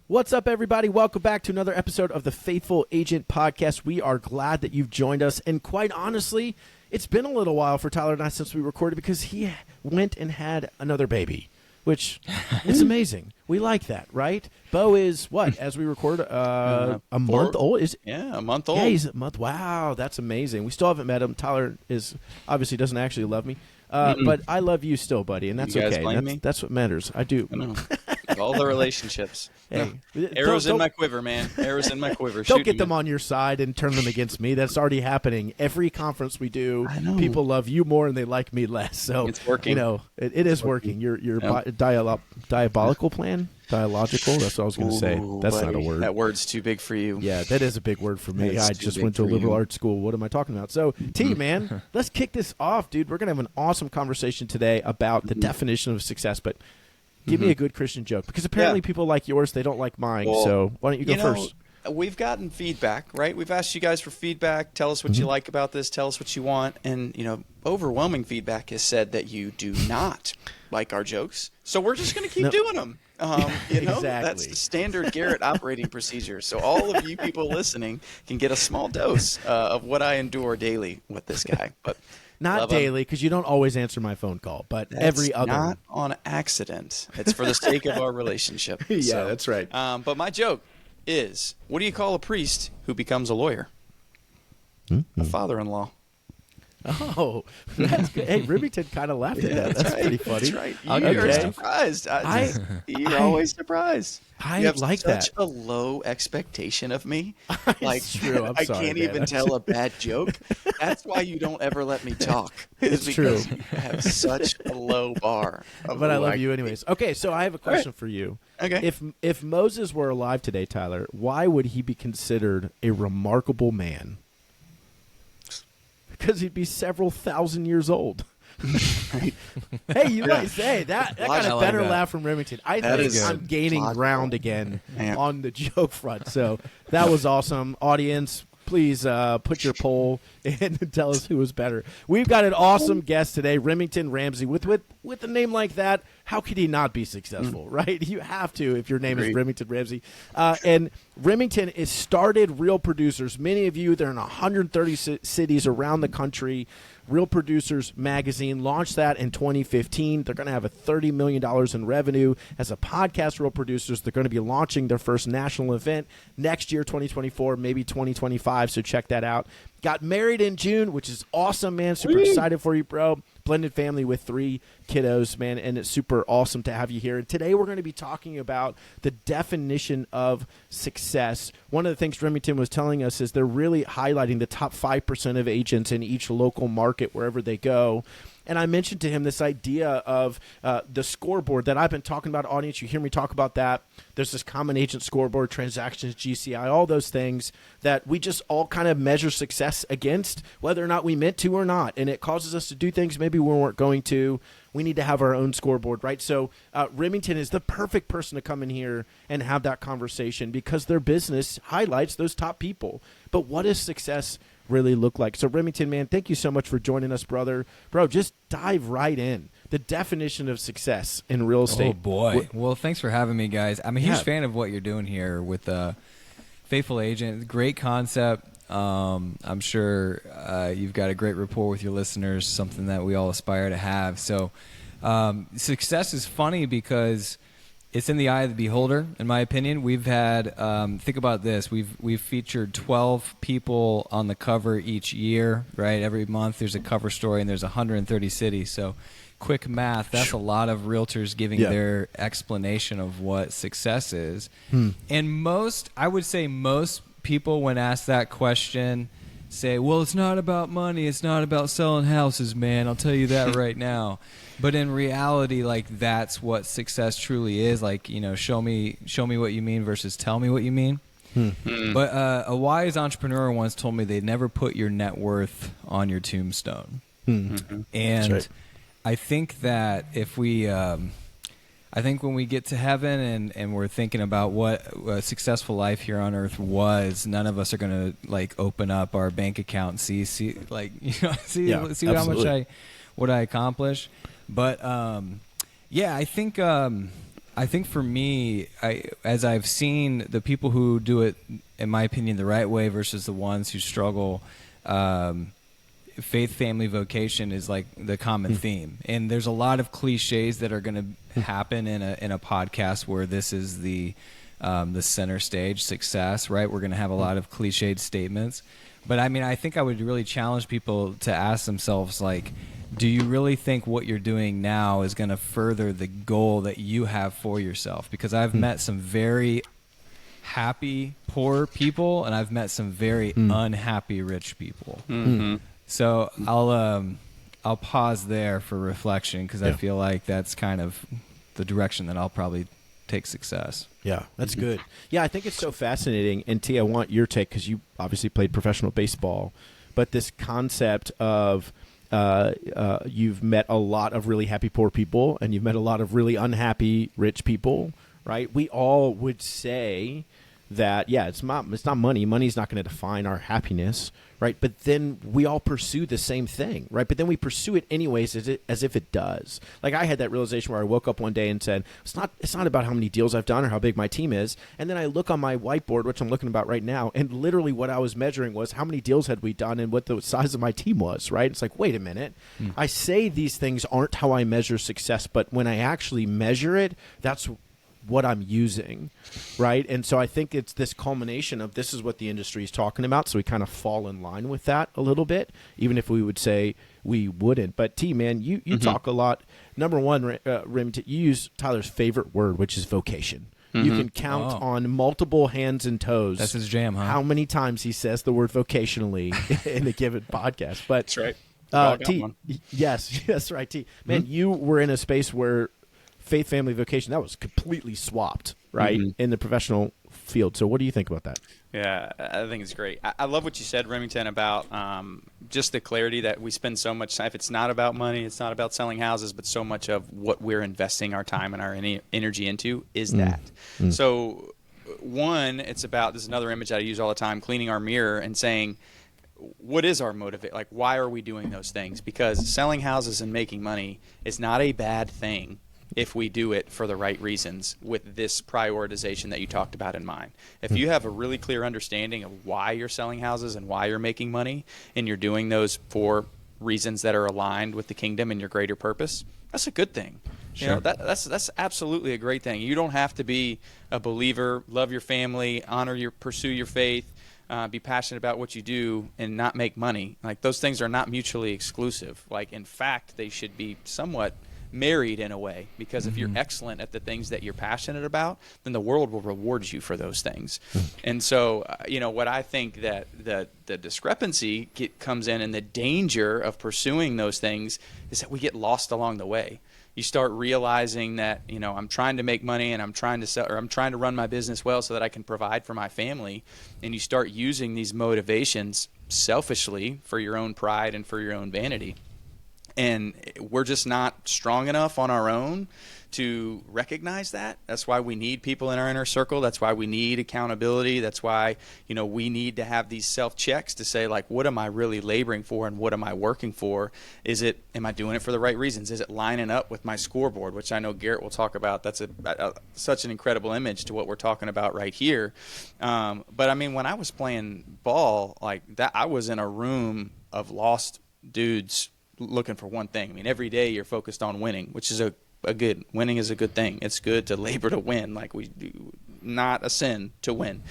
What's up, everybody? Welcome back to another episode of the Faithful Agent Podcast. We are glad that you've joined us. And quite honestly, it's been a little while for Tyler and I since we recorded because he went and had another baby, which is amazing. We like that, right? Bo is, what, as we record, a month old? Yeah, a month old. Yeah, he's a month. Wow, that's amazing. We still haven't met him. Tyler obviously doesn't actually love me. But I love you still, buddy, and that's you guys okay. Blame me? That's what matters. I do. I know. All the relationships. Hey, Arrows in my quiver, man. Arrows in my quiver. Don't get them on your side and turn them against me. That's already happening. Every conference we do, people love you more and they like me less. So it's working. You know, it is working. Your diabolical plan? Dialogical? That's what I was going to say. That's buddy, not a word. That word's too big for you. Yeah, that is a big word for me. I just went to a liberal arts school. What am I talking about? So, T, man, let's kick this off, dude. We're going to have an awesome conversation today about the definition of success, but give me a good Christian joke, because apparently people like yours, they don't like mine. Well, so why don't you go first? We've gotten feedback, right? We've asked you guys for feedback. Tell us what you like about this. Tell us what you want. And, overwhelming feedback has said that you do not like our jokes. So we're just going to keep doing them. Exactly. That's the standard Garrett operating procedure. So all of you people listening can get a small dose of what I endure daily with this guy. But not daily, because you don't always answer my phone call, but every other. Not on accident. It's for the sake of our relationship. Yeah, that's right. But my joke is, what do you call a priest who becomes a lawyer? A father-in-law. Oh, that's good. Hey, Remington kind of laughed at that. That's right. Pretty funny. That's right. You're surprised. You're always surprised. You have like such a low expectation of me. It's true. I'm sorry, I can't even tell a bad joke. That's why you don't ever let me talk. It's true. You have such a low bar. But I love you anyways. Okay, so I have a question for you. Okay. If Moses were alive today, Tyler, why would he be considered a remarkable man? Because he'd be several thousand years old. Hey, you might say that got a better laugh from Remington. I think I'm gaining ground again on the joke front. So that was awesome. Audience, please put your poll and tell us who was better. We've got an awesome guest today, Remington Ramsey. With a name like that, how could he not be successful, right? You have to if your name is Remington Ramsey. And Remington has started Real Producers. Many of you, they're in 130 cities around the country. Real Producers Magazine launched that in 2015. They're going to have a $30 million in revenue. As a podcast, Real Producers, they're going to be launching their first national event next year, 2024, maybe 2025, so check that out. Got married in June, which is awesome, man. Super excited for you, bro. Blended family with 3 kiddos, man, and it's super awesome to have you here. And today we're going to be talking about the definition of success. One of the things Remington was telling us is they're really highlighting the top 5% of agents in each local market wherever they go. And I mentioned to him this idea of the scoreboard that I've been talking about, audience. You hear me talk about that. There's this common agent scoreboard, transactions, GCI, all those things that we just all kind of measure success against, whether or not we meant to or not. And it causes us to do things maybe we weren't going to. We need to have our own scoreboard, right? So Remington is the perfect person to come in here and have that conversation because their business highlights those top people. But what does success really look like? So Remington, man, thank you so much for joining us, brother. Bro, just dive right in. The definition of success in real estate. Oh, boy. Well, thanks for having me, guys. I'm a huge fan of what you're doing here with Faithful Agent. Great concept. I'm sure you've got a great rapport with your listeners, something that we all aspire to have. So success is funny because it's in the eye of the beholder, in my opinion. We've had, think about this, we've featured 12 people on the cover each year, right? Every month there's a cover story, and there's 130 cities. So quick math, that's a lot of realtors giving their explanation of what success is. And I would say most people, when asked that question, say, well, it's not about money, it's not about selling houses, man, I'll tell you that right now. But in reality, like, that's what success truly is. Like, show me what you mean versus tell me what you mean. But a wise entrepreneur once told me they'd never put your net worth on your tombstone. And right. I think that if we I think when we get to heaven and we're thinking about what a successful life here on earth was, none of us are going to like open up our bank account and see how much what I accomplished. But I think I think for me, as I've seen the people who do it, in my opinion, the right way versus the ones who struggle, faith, family, vocation is like the common theme. And there's a lot of cliches that are going to happen in a podcast where this is the center stage success, right? We're going to have a lot of cliched statements. But I mean, I think I would really challenge people to ask themselves, like, do you really think what you're doing now is going to further the goal that you have for yourself? Because I've met some very happy poor people, and I've met some very unhappy rich people. So I'll pause there for reflection, because I feel like that's kind of the direction that I'll probably take success. Yeah, that's good. Yeah, I think it's so fascinating. And T, I want your take, because you obviously played professional baseball, but this concept of you've met a lot of really happy poor people, and you've met a lot of really unhappy rich people, right? We all would say that, it's not money. Money's not going to define our happiness, right? But then we all pursue the same thing, right? But then we pursue it anyways as if it does. Like, I had that realization where I woke up one day and said, it's not about how many deals I've done or how big my team is. And then I look on my whiteboard, which I'm looking about right now, and literally what I was measuring was how many deals had we done and what the size of my team was, right? It's like, wait a minute. I say these things aren't how I measure success, but when I actually measure it, that's what I'm using, right? And so I think it's this culmination of this is what the industry is talking about, so we kind of fall in line with that a little bit, even if we would say we wouldn't. But T, man, you talk a lot. Number one, Remington, you use Tyler's favorite word, which is vocation. You can count on multiple hands and toes. That's his jam, huh? How many times he says the word vocationally in a given podcast. But that's right. T, yes, right, T. Man, you were in a space where faith, family, vocation, that was completely swapped, right, in the professional field. So what do you think about that? Yeah, I think it's great. I love what you said, Remington, about just the clarity that we spend so much time. If it's not about money, it's not about selling houses, but so much of what we're investing our time and our energy into is that. So one, it's about, this is another image that I use all the time, cleaning our mirror and saying, what is our motivate? Like, why are we doing those things? Because selling houses and making money is not a bad thing if we do it for the right reasons with this prioritization that you talked about in mind. If you have a really clear understanding of why you're selling houses and why you're making money, and you're doing those for reasons that are aligned with the kingdom and your greater purpose, that's a good thing. Sure. You know, that's absolutely a great thing. You don't have to be a believer, love your family, pursue your faith, be passionate about what you do, and not make money. Like, those things are not mutually exclusive. Like, in fact, they should be somewhat married in a way, because if you're excellent at the things that you're passionate about, then the world will reward you for those things. And so, what I think that the discrepancy comes in, and the danger of pursuing those things is that we get lost along the way. You start realizing that, I'm trying to make money, and I'm trying to sell, or I'm trying to run my business well so that I can provide for my family. And you start using these motivations selfishly for your own pride and for your own vanity. And we're just not strong enough on our own to recognize that. That's why we need people in our inner circle. That's why we need accountability. That's why, we need to have these self-checks to say, like, what am I really laboring for, and what am I working for? Am I doing it for the right reasons? Is it lining up with my scoreboard, which I know Garrett will talk about? That's such an incredible image to what we're talking about right here. But I mean, when I was playing ball like that, I was in a room of lost dudes looking for one thing. I mean, every day you're focused on winning, which is winning is a good thing. It's good to labor to win, like we do, not a sin to win.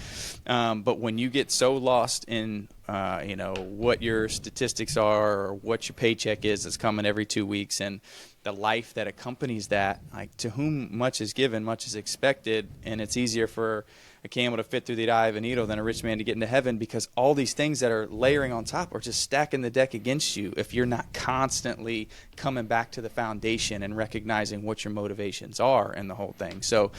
But when you get so lost in, what your statistics are, or what your paycheck is that's coming every 2 weeks, and the life that accompanies that, like, to whom much is given, much is expected, and it's easier for a camel to fit through the eye of a needle than a rich man to get into heaven, because all these things that are layering on top are just stacking the deck against you if you're not constantly coming back to the foundation and recognizing what your motivations are and the whole thing. So,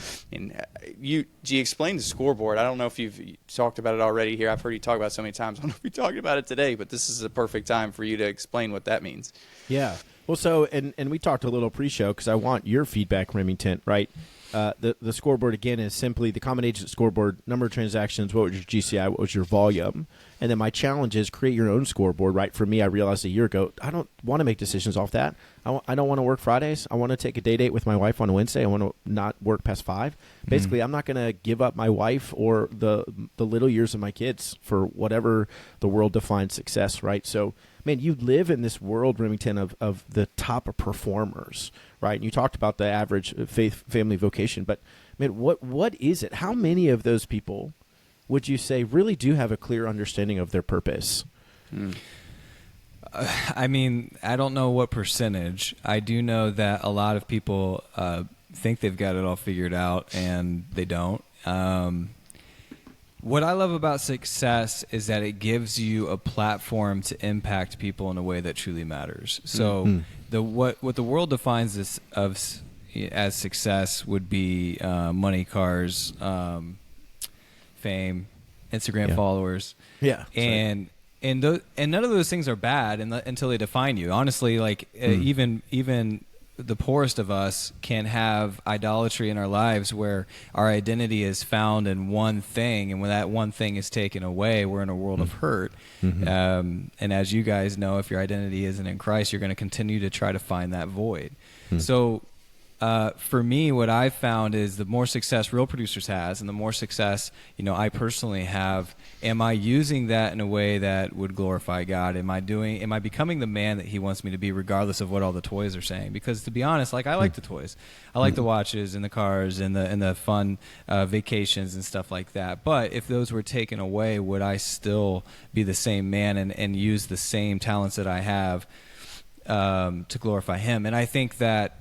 G explained the scoreboard. I don't know if you've talked about it already here. I've heard you talk about it so many times. I don't know if you're talking about it today, but this is a perfect time for you to explain what that means. Yeah. Well, so, and we talked a little pre-show, because I want your feedback, Remington, right? the scoreboard, again, is simply the common agent scoreboard, number of transactions, what was your GCI, what was your volume. And then my challenge is create your own scoreboard, right? For me, I realized a year ago, I don't want to make decisions off that. I don't want to work Fridays. I want to take a day date with my wife on a Wednesday. I want to not work past 5. Basically, I'm not going to give up my wife or the little years of my kids for whatever the world defines success, right? So, man, you live in this world, Remington, of the top performers, right? And you talked about the average faith, family, vocation, but man, what is it? How many of those people would you say really do have a clear understanding of their purpose? I mean, I don't know what percentage. I do know that a lot of people think they've got it all figured out, and they don't. What I love about success is that it gives you a platform to impact people in a way that truly matters. So what the world defines as success would be money, cars, fame, Instagram followers. Yeah. And none of those things are bad until they define you. Honestly, like even the poorest of us can have idolatry in our lives where our identity is found in one thing, and when that one thing is taken away, we're in a world of hurt. And as you guys know, if your identity isn't in Christ, you're going to continue to try to find that void. So for me, what I've found is the more success Real Producers has, and the more success I personally have, am I using that in a way that would glorify God? Am I becoming the man that He wants me to be, regardless of what all the toys are saying? Because to be honest, like, I like the toys, I like the watches and the cars and the fun vacations and stuff like that. But if those were taken away, would I still be the same man and use the same talents that I have to glorify Him? And I think that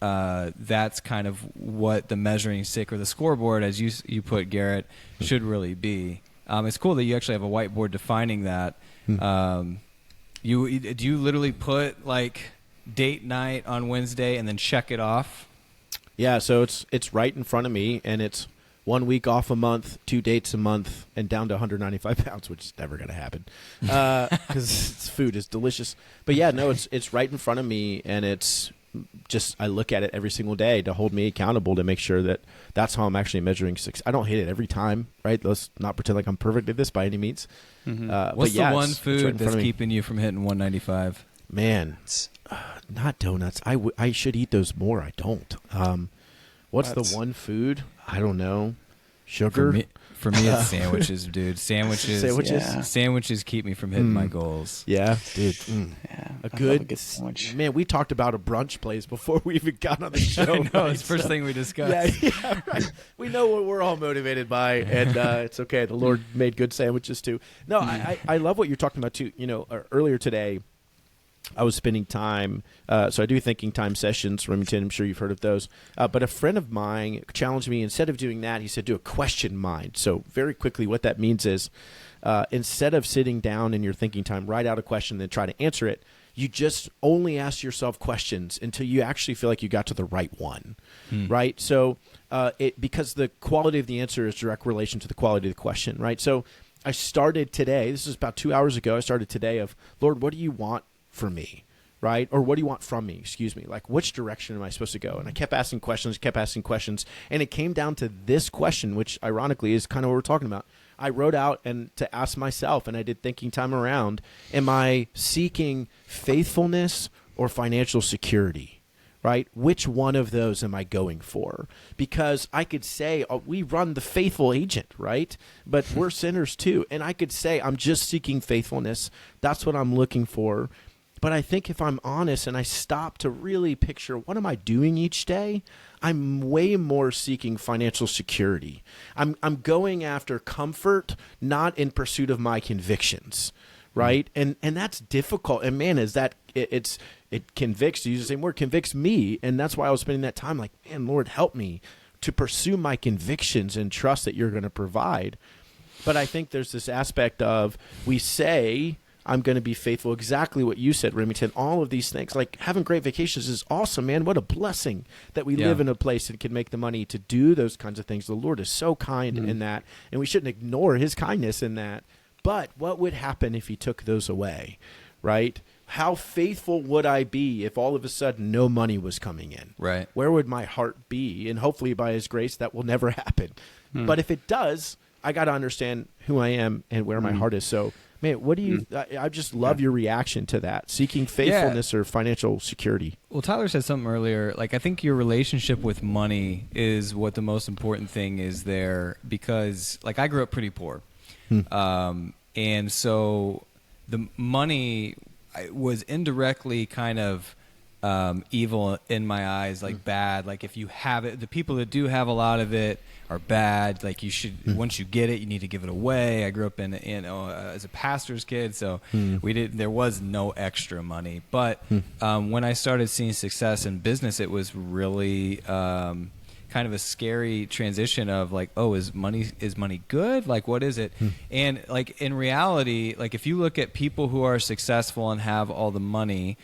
that's kind of what the measuring stick or the scoreboard, as you put, Garrett, should really be. It's cool that you actually have a whiteboard defining that. Do you literally put like date night on Wednesday and then check it off? Yeah, so it's right in front of me, and it's 1 week off a month, 2 dates a month, and down to 195 pounds, which is never going to happen because food is delicious. But yeah, no, it's right in front of me, and it's just, I look at it every single day to hold me accountable, to make sure that that's how I'm actually measuring success. I don't hit it every time, right? Let's not pretend like I'm perfect at this by any means. What's the one food that's keeping you from hitting 195? Man, not donuts. I should eat those more. I don't. What's the one food? I don't know. Sugar? For me, it's sandwiches, dude. Sandwiches keep me from hitting my goals. Yeah, dude. A good sandwich. Man, we talked about a brunch place before we even got on the show. I know, it's the first thing we discussed. Yeah, right. We know what we're all motivated by, and it's okay. The Lord made good sandwiches too. No, I love what you're talking about too. Earlier today, I was spending time, so I do thinking time sessions, Remington, I'm sure you've heard of those. But a friend of mine challenged me, instead of doing that, he said, do a question mind. So very quickly, what that means is instead of sitting down in your thinking time, write out a question and then try to answer it, you just only ask yourself questions until you actually feel like you got to the right one, right? So because the quality of the answer is direct relation to the quality of the question, right? So I started today, this is about 2 hours ago, I started today of, Lord, what do you want for me, right? Or what do you want from me? Excuse me. Like, which direction am I supposed to go? And I kept asking questions, and it came down to this question, which ironically is kind of what we're talking about. I wrote out and to ask myself, and I did thinking time around, am I seeking faithfulness or financial security? Right? Which one of those am I going for? Because I could say, we run the faithful agent, right? But we're sinners too. And I could say, I'm just seeking faithfulness. That's what I'm looking for. But I think if I'm honest and I stop to really picture what am I doing each day, I'm way more seeking financial security. I'm going after comfort, not in pursuit of my convictions, right? And that's difficult. And man, is that it convicts, to use the same word, convicts me. And that's why I was spending that time like, man, Lord, help me to pursue my convictions and trust that you're going to provide. But I think there's this aspect of, we say, I'm going to be faithful. Exactly what you said, Remington. All of these things, like having great vacations is awesome, man. What a blessing that we live in a place that can make the money to do those kinds of things. The Lord is so kind in that, and we shouldn't ignore His kindness in that. But what would happen if He took those away, right? how faithful would I be if all of a sudden no money was coming in? Right. Where would my heart be? And hopefully by his grace, that will never happen. But if it does, I got to understand who I am and where my heart is. So, man, what do you I just love your reaction to that, seeking faithfulness or financial security. Well, Tyler said something earlier. Like, I think your relationship with money is what the most important thing is there, because, like, I grew up pretty poor. And so the money was indirectly kind of evil in my eyes, like bad. Like, if you have it, the people that do have a lot of it are bad. Like, you should, once you get it, you need to give it away. I grew up in as a pastor's kid, so there was no extra money. But when I started seeing success in business, it was really kind of a scary transition of like, oh, is money good? Like, what is it? And like, in reality, like, if you look at people who are successful and have all the money,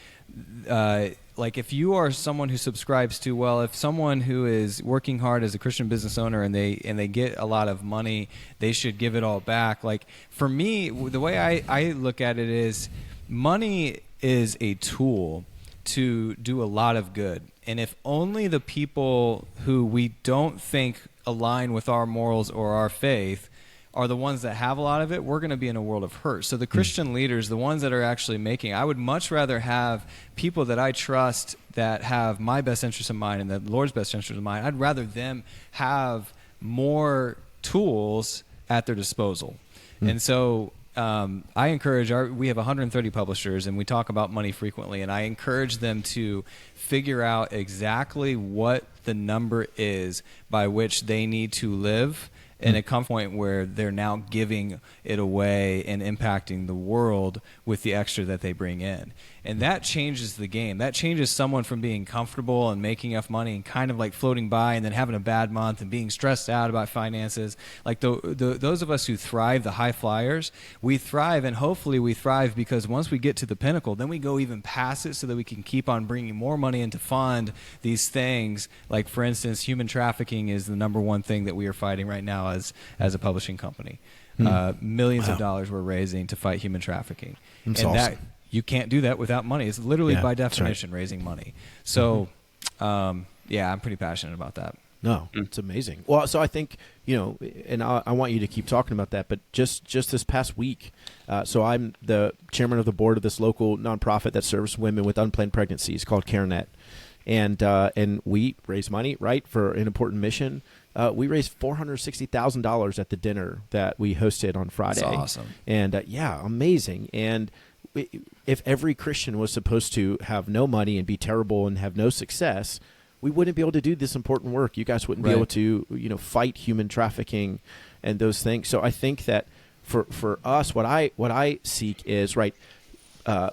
like, if you are someone who subscribes to, well, if someone who is working hard as a Christian business owner and they get a lot of money, they should give it all back. Like, for me, the way I look at it is, money is a tool to do a lot of good. And if only the people who we don't think align with our morals or our faith are the ones that have a lot of it, we're going to be in a world of hurt. So the Christian leaders, the ones that are actually making, I would much rather have people that I trust that have my best interest in mind and the Lord's best interest in mind. I'd rather them have more tools at their disposal. And so I encourage we have 130 publishers, and we talk about money frequently, and I encourage them to figure out exactly what the number is by which they need to live in a comfort point where they're now giving it away and impacting the world with the extra that they bring in. And that changes the game. That changes someone from being comfortable and making enough money and kind of like floating by and then having a bad month and being stressed out about finances. Like those of us who thrive, the high flyers, we thrive, and hopefully we thrive because once we get to the pinnacle, then we go even past it so that we can keep on bringing more money in to fund these things. Like, for instance, human trafficking is the number one thing that we are fighting right now as a publishing company. Millions of dollars we're raising to fight human trafficking. That's awesome. You can't do that without money. It's literally by definition raising money. So, I'm pretty passionate about that. No, it's amazing. Well, so I think, and I want you to keep talking about that, but just this past week, so I'm the chairman of the board of this local nonprofit that serves women with unplanned pregnancies called CareNet. And we raise money, right, for an important mission. We raised $460,000 at the dinner that we hosted on Friday. That's awesome. And amazing. And if every Christian was supposed to have no money and be terrible and have no success, we wouldn't be able to do this important work. You guys wouldn't be able to, fight human trafficking and those things. So I think that for us, what I seek is to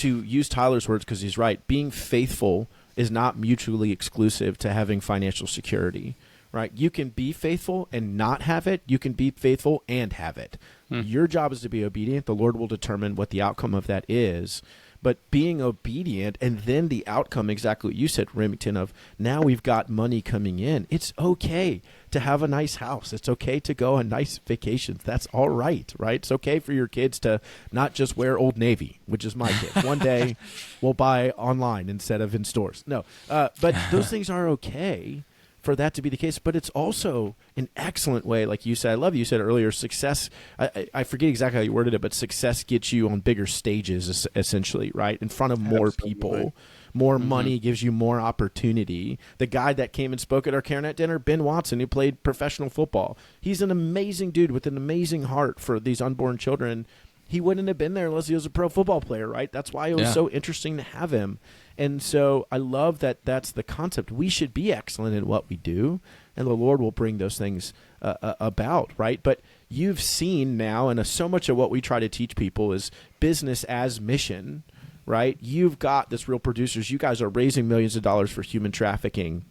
use Tyler's words, because he's right. Being faithful is not mutually exclusive to having financial security. Right? You can be faithful and not have it. You can be faithful and have it. Your job is to be obedient. The Lord will determine what the outcome of that is. But being obedient, and then the outcome, exactly what you said, Remington, of now we've got money coming in. It's okay to have a nice house. It's okay to go on nice vacations. That's all right, right? It's okay for your kids to not just wear Old Navy, which is my kid. One day we'll buy online instead of in stores. No, but those things are okay for that to be the case, but it's also an excellent way, like you said. I love you said earlier, success, I forget exactly how you worded it, but success gets you on bigger stages, essentially, right? In front of more people. More money gives you more opportunity. The guy that came and spoke at our CareNet dinner, Ben Watson, who played professional football, he's an amazing dude with an amazing heart for these unborn children. He wouldn't have been there unless he was a pro football player, right? That's why it was so interesting to have him. And so I love that that's the concept. We should be excellent in what we do, and the Lord will bring those things about, right? But you've seen now, and so much of what we try to teach people is business as mission, right? You've got this Real Producers. You guys are raising millions of dollars for human trafficking.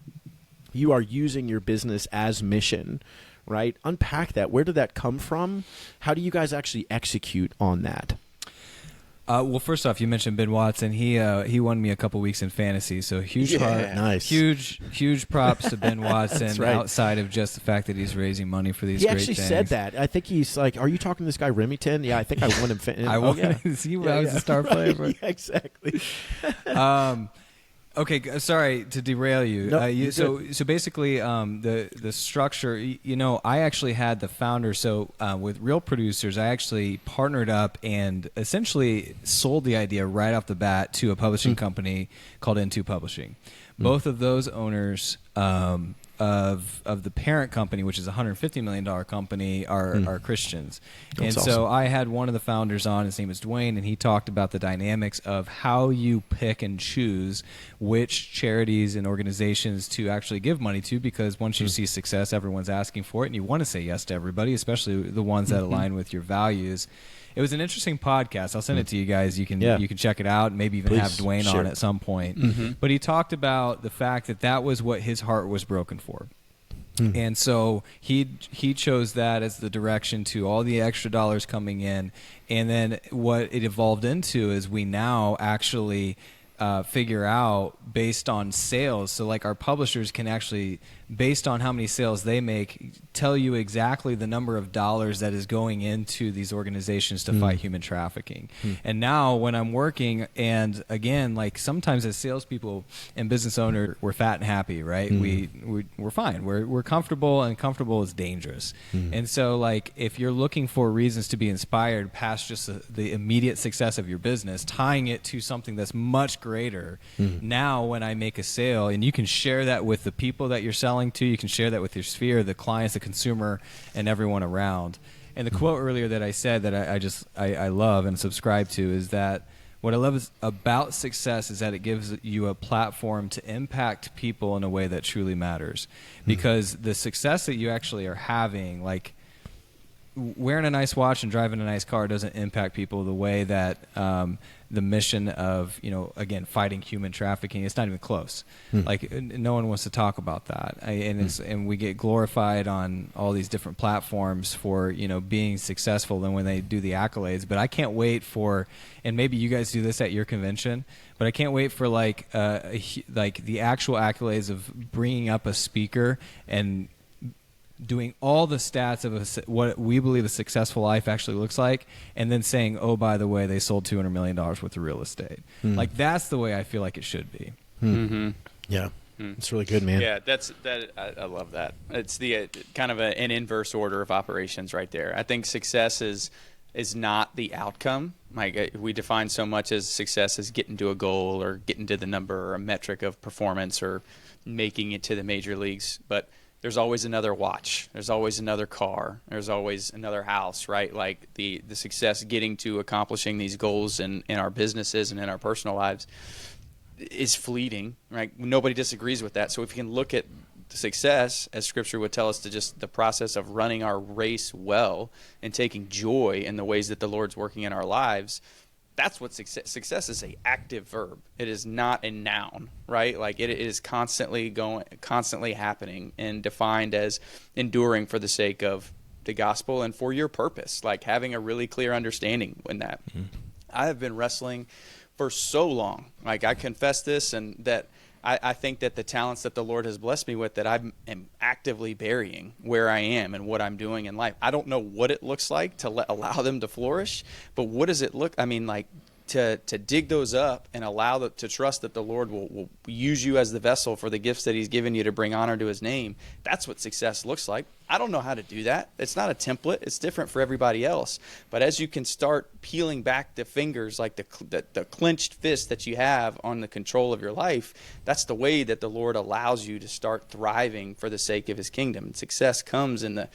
You are using your business as mission, right? Unpack that. Where did that come from? How do you guys actually execute on that? Well, first off, you mentioned Ben Watson. He won me a couple weeks in fantasy, so huge nice. huge props to Ben Watson. Right. Outside of just the fact that he's raising money for these he great actually things. said that. I think he's like, "Are you talking to this guy Remington?" Yeah, I think I won him. I won. I was the star player. For yeah, exactly. Okay, sorry to derail you. Nope, So basically, the structure. I actually had the founder. So with Real Producers, I actually partnered up and essentially sold the idea right off the bat to a publishing company called Into Publishing. Both of those owners of the parent company, which is a $150 million company, are Christians. That's and so I had one of the founders on, his name is Dwayne, and he talked about the dynamics of how you pick and choose which charities and organizations to actually give money to, because once you see success, everyone's asking for it, and you want to say yes to everybody, especially the ones that align with your values. It was an interesting podcast. I'll send it to you guys. You can check it out and maybe even have Dwayne on at some point. But he talked about the fact that was what his heart was broken for. And so he chose that as the direction to all the extra dollars coming in. And then what it evolved into is we now actually figure out based on sales. So like our publishers can actually, based on how many sales they make, tell you exactly the number of dollars that is going into these organizations to fight human trafficking. And now when I'm working, and again, like sometimes as salespeople and business owner, we're fat and happy, right? We're fine. We're comfortable, and comfortable is dangerous. And so like if you're looking for reasons to be inspired past just the immediate success of your business, tying it to something that's much greater. Now when I make a sale, and you can share that with the people that you're selling to, you can share that with your sphere, the clients, the consumer, and everyone around. And the quote earlier that I said that I love and subscribe to is that what I love about success is that it gives you a platform to impact people in a way that truly matters. Because the success that you actually are having, like wearing a nice watch and driving a nice car, doesn't impact people the way that the mission of, again, fighting human trafficking, it's not even close. Like no one wants to talk about that. And we get glorified on all these different platforms for, being successful and when they do the accolades. But I can't wait for, and maybe you guys do this at your convention, but I can't wait for like the actual accolades of bringing up a speaker and doing all the stats of what we believe a successful life actually looks like, and then saying, oh, by the way, they sold $200 million worth of real estate. Like, that's the way I feel like it should be. Yeah. It's really good, man. Yeah, I love that. It's the kind of an inverse order of operations right there. I think success is not the outcome. Like we define so much as success as getting to a goal or getting to the number or a metric of performance or making it to the major leagues. But there's always another watch. There's always another car. There's always another house, right? Like the success getting to accomplishing these goals in our businesses and in our personal lives is fleeting, right? Nobody disagrees with that. So if you can look at success, as Scripture would tell us, to just the process of running our race well and taking joy in the ways that the Lord's working in our lives, that's what success is. A active verb. It is not a noun, right? Like it is constantly happening and defined as enduring for the sake of the gospel and for your purpose, like having a really clear understanding in that. I have been wrestling for so long. Like I confess this, and that I think that the talents that the Lord has blessed me with, that I am actively burying where I am and what I'm doing in life. I don't know what it looks like to allow them to flourish, but what does it look? I mean, like to dig those up and to trust that the Lord will use you as the vessel for the gifts that He's given you to bring honor to His name. That's what success looks like. I don't know how to do that. It's not a template. It's different for everybody else. But as you can start peeling back the fingers, like the clenched fist that you have on the control of your life, that's the way that the Lord allows you to start thriving for the sake of His kingdom. And success comes in the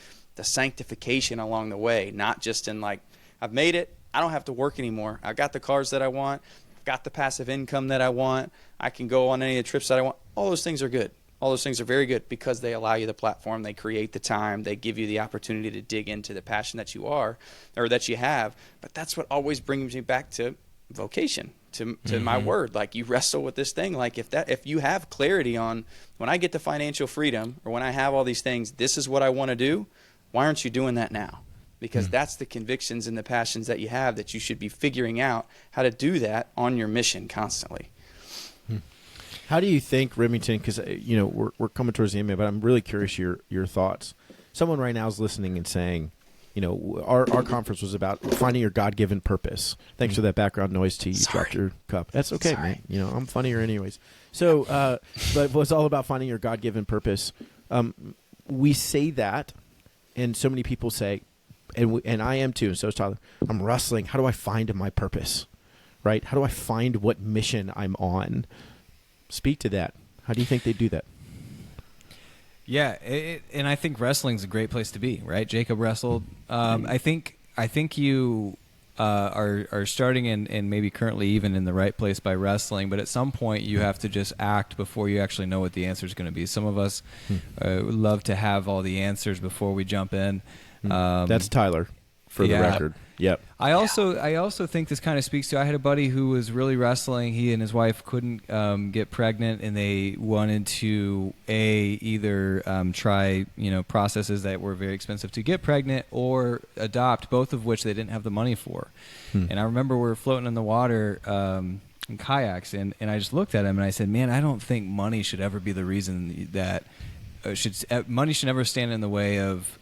sanctification along the way, not just in like, I've made it. I don't have to work anymore. I got the cars that I want. I've got the passive income that I want. I can go on any of the trips that I want. All those things are good. All those things are very good because they allow you the platform. They create the time. They give you the opportunity to dig into the passion that you are or that you have. But that's what always brings me back to vocation, to my word. Like you wrestle with this thing. Like if you have clarity on when I get to financial freedom or when I have all these things, this is what I want to do. Why aren't you doing that now? because that's the convictions and the passions that you have, that you should be figuring out how to do that on your mission constantly. How do you think, Remington, because we're coming towards the end, but I'm really curious your thoughts. Someone right now is listening and saying, our conference was about finding your God-given purpose. Thanks for that background noise, T. You dropped your cup. That's okay, man. I'm funnier anyways. So, but it was all about finding your God-given purpose. We say that, and so many people say, and I am too, and so is Tyler, I'm wrestling. How do I find my purpose, right? How do I find what mission I'm on? Speak to that. How do you think they do that? Yeah, and I think wrestling's a great place to be, right? Jacob wrestled. I think you are starting and maybe currently even in the right place by wrestling, but at some point you have to just act before you actually know what the answer is going to be. Some of us would love to have all the answers before we jump in. That's Tyler, for the record. Yep. I also think this kind of speaks to, I had a buddy who was really wrestling. He and his wife couldn't get pregnant, and they wanted to either try processes that were very expensive to get pregnant or adopt, both of which they didn't have the money for. And I remember we were floating in the water in kayaks, and I just looked at him and I said, man, I don't think money should ever be the reason that money should never stand in the way of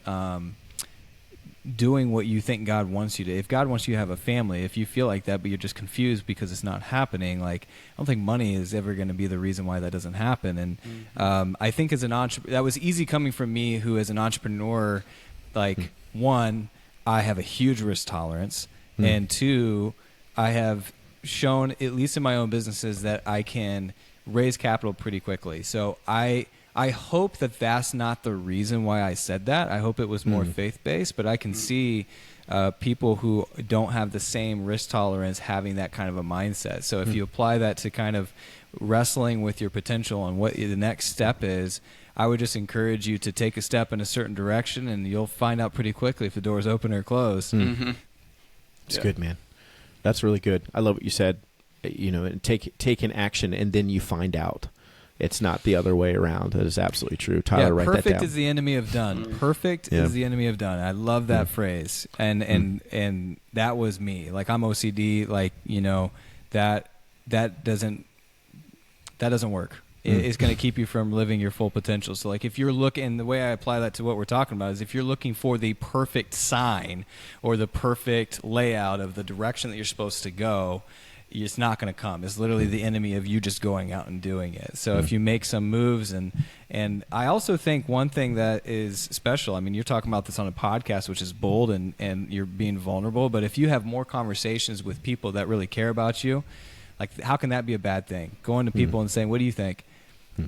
doing what you think God wants you to. If God wants you to have a family, if you feel like that but you're just confused because it's not happening, I don't think money is ever going to be the reason why that doesn't happen. And I think as an that was easy coming from me, who as an entrepreneur, one, I have a huge risk tolerance, and two, I have shown, at least in my own businesses, that I can raise capital pretty quickly. So I hope that that's not the reason why I said that. I hope it was more faith-based, but I can see people who don't have the same risk tolerance having that kind of a mindset. So if you apply that to kind of wrestling with your potential and what the next step is, I would just encourage you to take a step in a certain direction, and you'll find out pretty quickly if the door is open or closed. It's good, man. That's really good. I love what you said. And take an action, and then you find out. It's not the other way around. That is absolutely true. Tyler, write that down. Perfect is the enemy of done. Perfect is the enemy of done. I love that phrase. And that was me. I'm OCD. That doesn't work. It's going to keep you from living your full potential. So if you're looking, the way I apply that to what we're talking about is, if you're looking for the perfect sign or the perfect layout of the direction that you're supposed to go, it's not going to come. It's literally the enemy of you just going out and doing it. So if you make some moves, and I also think one thing that is special, you're talking about this on a podcast, which is bold and you're being vulnerable, but if you have more conversations with people that really care about you, how can that be a bad thing? Going to people and saying, what do you think?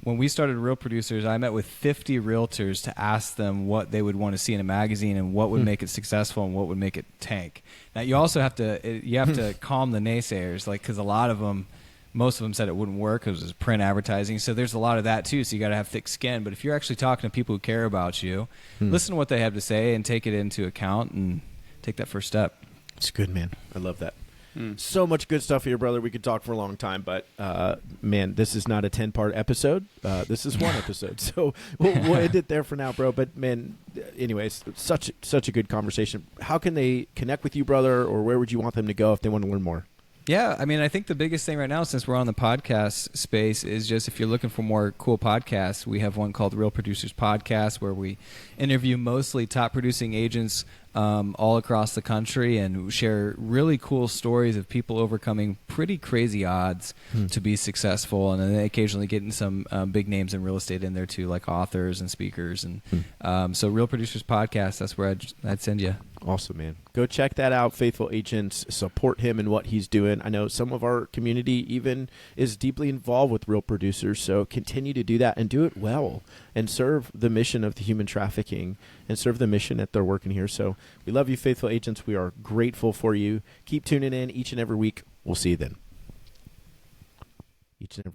When we started Real Producers, I met with 50 realtors to ask them what they would want to see in a magazine and what would make it successful and what would make it tank. Now, you also have to calm the naysayers, because a lot of them, most of them said it wouldn't work because it was print advertising. So there's a lot of that too. So you got to have thick skin. But if you're actually talking to people who care about you, listen to what they have to say and take it into account and take that first step. It's good, man. I love that. So much good stuff here, brother. We could talk for a long time, but man, this is not a 10-part episode. This is one episode, so we'll end it there for now, bro. But man, anyways, such a good conversation. How can they connect with you, brother, or where would you want them to go if they want to learn more? Yeah, I think the biggest thing right now, since we're on the podcast space, is just if you're looking for more cool podcasts, we have one called Real Producers Podcast, where we interview mostly top producing agents all across the country and share really cool stories of people overcoming pretty crazy odds to be successful, and then occasionally getting some big names in real estate in there too, like authors and speakers. And so Real Producers Podcast, that's where I'd send you. Awesome, man. Go check that out. Faithful Agents, support him in what he's doing. I know some of our community even is deeply involved with Real Producers, so continue to do that and do it well and serve the mission of the human trafficking and serve the mission that they're working here. So we love you, Faithful Agents. We are grateful for you. Keep tuning in each and every week. We'll see you then. Each and every